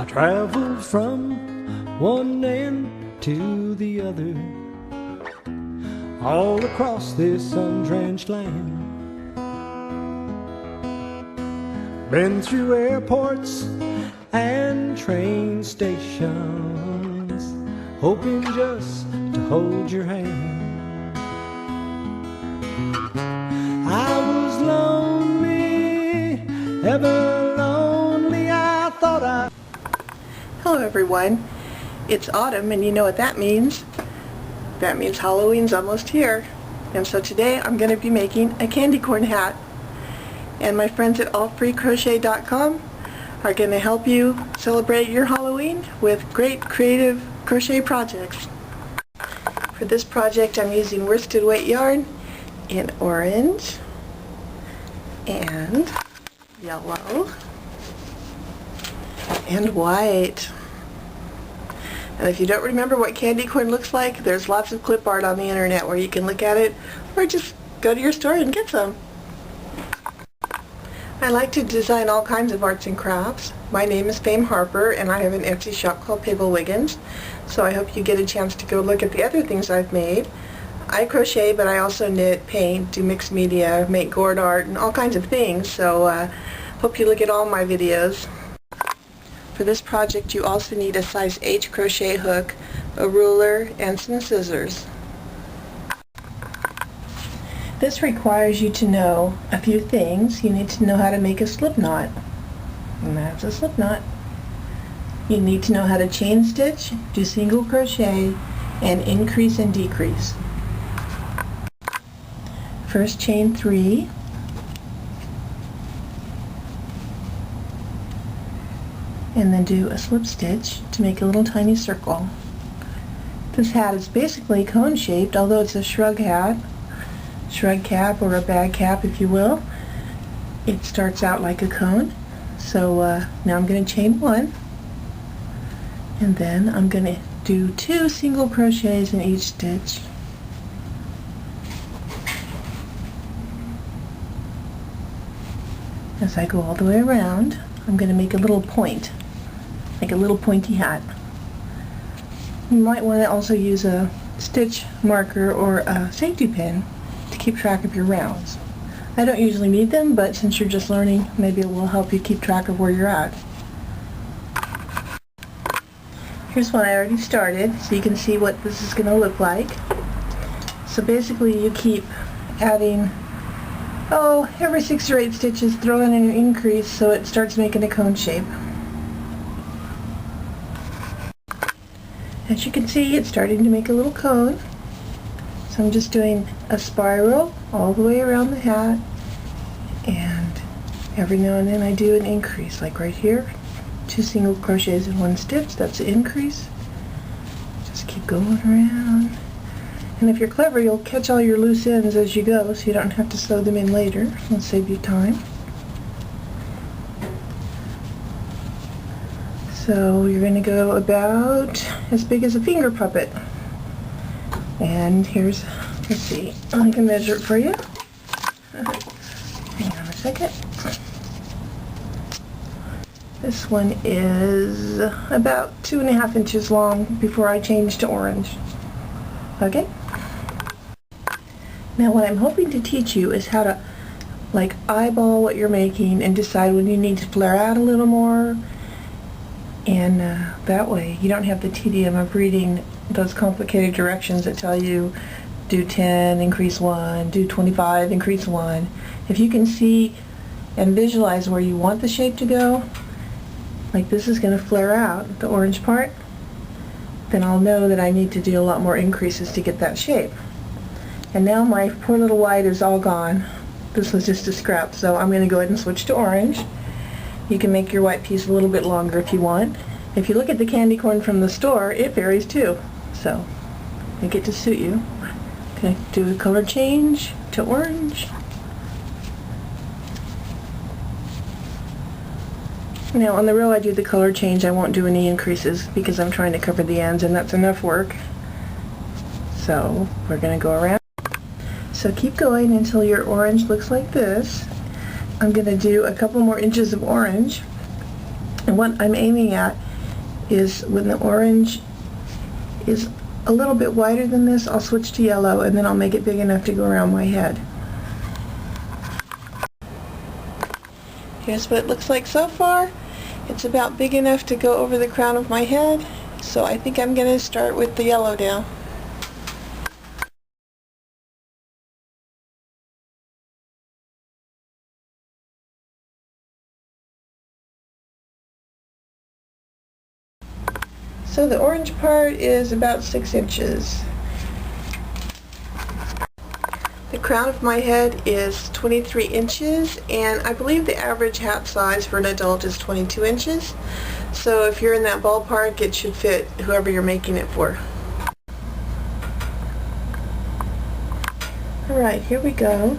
I traveled from one end to the other, all across this sun-drenched land. Been through airports and train stations, hoping just to hold your hand. I was lonely, ever lonely, I thought I... Hello everyone, it's autumn and you know what that means. That means Halloween's almost here. And so today I'm going to be making a candy corn hat. And my friends at allfreecrochet.com are going to help you celebrate your Halloween with great creative crochet projects. For this project I'm using worsted weight yarn in orange and yellow and white. And if you don't remember what candy corn looks like, there's lots of clip art on the internet where you can look at it, or just go to your store and get some. I like to design all kinds of arts and crafts. My name is Fayme Harper and I have an Etsy shop called Pable Wiggins, so I hope you get a chance to go look at the other things I've made. I crochet, but I also knit, paint, do mixed media, make gourd art, and all kinds of things, so hope you look at all my videos. For this project you also need a size H crochet hook, a ruler, and some scissors. This requires you to know a few things. You need to know how to make a slip knot, and that's a slip knot. You need to know how to chain stitch, do single crochet, and increase and decrease. First chain 3, and then do a slip stitch to make a little tiny circle. This hat is basically cone shaped, although it's a shrug hat, shrug cap, or a bag cap if you will. It starts out like a cone. So now I'm going to chain 1, and then I'm going to do 2 single crochets in each stitch. As I go all the way around, I'm going to make a little point, like a little pointy hat. You might want to also use a stitch marker or a safety pin to keep track of your rounds. I don't usually need them, but since you're just learning, maybe it will help you keep track of where you're at. Here's one I already started, so you can see what this is going to look like. So basically you keep adding, every 6 or 8 stitches, throw in an increase so it starts making a cone shape. As you can see, it's starting to make a little cone. So I'm just doing a spiral all the way around the hat, and every now and then I do an increase, like right here. 2 single crochets in 1 stitch, that's the increase. Just keep going around. And if you're clever, you'll catch all your loose ends as you go, so you don't have to sew them in later. It'll save you time. So you're going to go about as big as a finger puppet. And here's, let's see, I can measure it for you. Hang on a second. This one is about 2.5 inches long before I change to orange. Okay? Now what I'm hoping to teach you is how to eyeball what you're making and decide when you need to flare out a little more, and that way you don't have the tedium of reading those complicated directions that tell you do 10, increase 1, do 25, increase 1. If you can see and visualize where you want the shape to go, like this is going to flare out, the orange part, then I'll know that I need to do a lot more increases to get that shape. And now my poor little white is all gone. This was just a scrap, so I'm going to go ahead and switch to orange. You can make your white piece a little bit longer if you want. If you look at the candy corn from the store, it varies too. So, make it to suit you. Okay, do a color change to orange. Now on the row I do the color change, I won't do any increases because I'm trying to cover the ends and that's enough work. So, we're going to go around. So keep going until your orange looks like this. I'm going to do a couple more inches of orange, and what I'm aiming at is when the orange is a little bit wider than this, I'll switch to yellow, and then I'll make it big enough to go around my head. Here's what it looks like so far. It's about big enough to go over the crown of my head, so I think I'm going to start with the yellow now. So the orange part is about 6 inches. The crown of my head is 23 inches, and I believe the average hat size for an adult is 22 inches. So if you're in that ballpark, it should fit whoever you're making it for. Alright, here we go.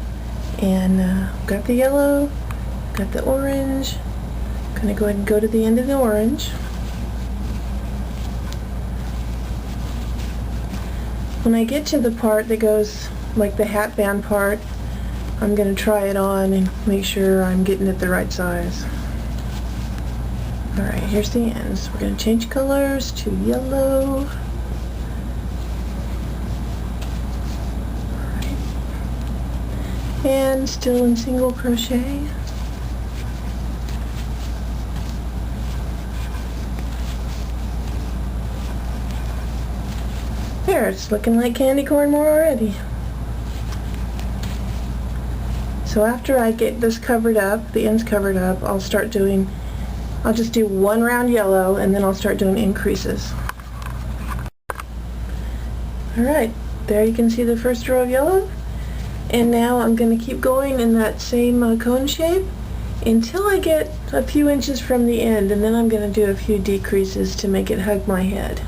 And got the yellow, got the orange. I'm going to go ahead and go to the end of the orange. When I get to the part that goes like the hat band part, I'm going to try it on and make sure I'm getting it the right size. Alright, here's the ends. We're going to change colors to yellow. Alright. And still in single crochet. There, it's looking like candy corn more already. So after I get this covered up, the ends covered up, I'll just do one round yellow, and then I'll start doing increases. Alright, there you can see the first row of yellow. And now I'm going to keep going in that same cone shape until I get a few inches from the end, and then I'm going to do a few decreases to make it hug my head.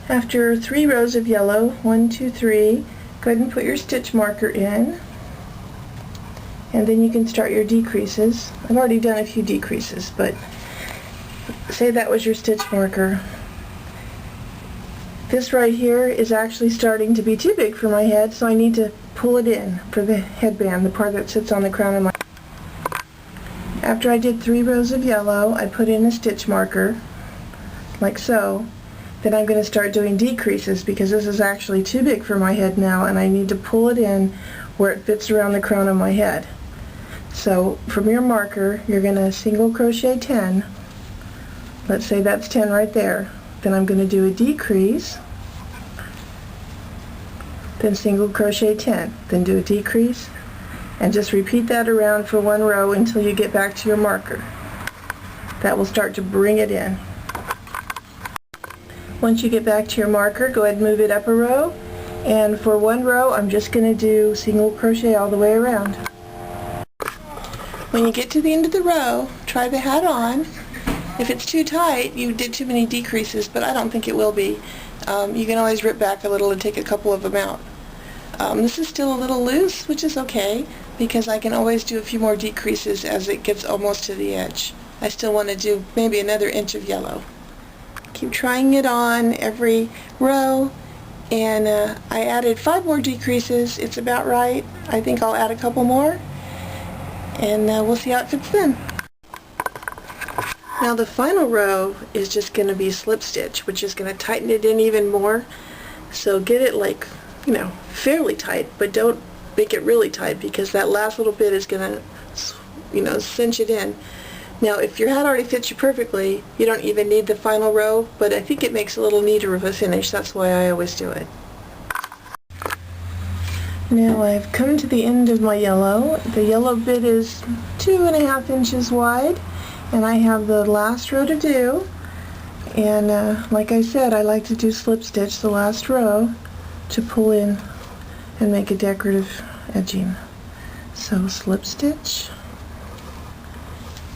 After 3 rows of yellow, 1, 2, 3, go ahead and put your stitch marker in, and then you can start your decreases. I've already done a few decreases, but say that was your stitch marker. This right here is actually starting to be too big for my head, so I need to pull it in for the headband, the part that sits on the crown of my head. After I did 3 rows of yellow, I put in a stitch marker, like so. Then I'm going to start doing decreases because this is actually too big for my head now, and I need to pull it in where it fits around the crown of my head. So from your marker, you're going to single crochet 10. Let's say that's 10 right there. Then I'm going to do a decrease, then single crochet 10, then do a decrease, and just repeat that around for 1 row until you get back to your marker. That will start to bring it in. Once you get back to your marker, go ahead and move it up a row, and for 1 row I'm just going to do single crochet all the way around. When you get to the end of the row, try the hat on. If it's too tight, you did too many decreases, but I don't think it will be. You can always rip back a little and take a couple of them out. This is still a little loose, which is okay, because I can always do a few more decreases as it gets almost to the edge. I still want to do maybe another inch of yellow. Keep trying it on every row, and I added 5 more decreases. It's about right. I think I'll add a couple more, and we'll see how it fits then. Now the final row is just going to be slip stitch, which is going to tighten it in even more. So get it like, fairly tight, but don't make it really tight, because that last little bit is going to, cinch it in. Now if your hat already fits you perfectly, you don't even need the final row, but I think it makes a little neater of a finish. That's why I always do it. Now I've come to the end of my yellow. The yellow bit is 2.5 inches wide, and I have the last row to do. And like I said, I like to do slip stitch the last row to pull in and make a decorative edging. So slip stitch,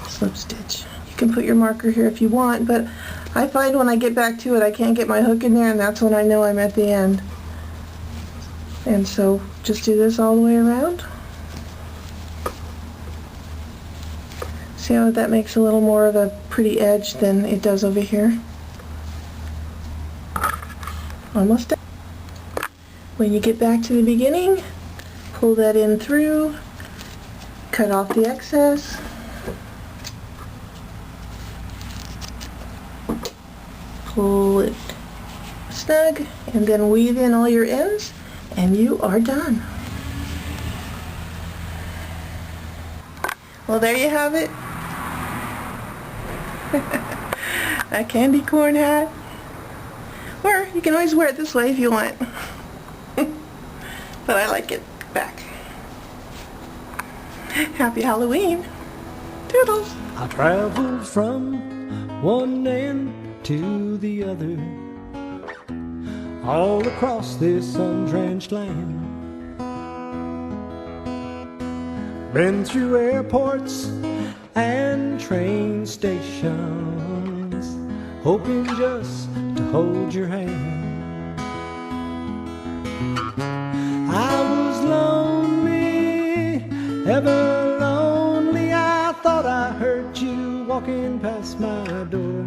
slip stitch. You can put your marker here if you want, but I find when I get back to it I can't get my hook in there, and that's when I know I'm at the end. And so just do this all the way around. See how that makes a little more of a pretty edge than it does over here? Almost done. When you get back to the beginning, pull that in through, cut off the excess, pull it snug, and then weave in all your ends, and you are done. Well, there you have it. A candy corn hat. Or you can always wear it this way if you want. But I like it back. Happy Halloween. Toodles. I traveled from one end to the other, all across this undrenched land. Been through airports and train stations, hoping just to hold your hand. I was lonely, ever lonely. I thought I heard you walking past my door.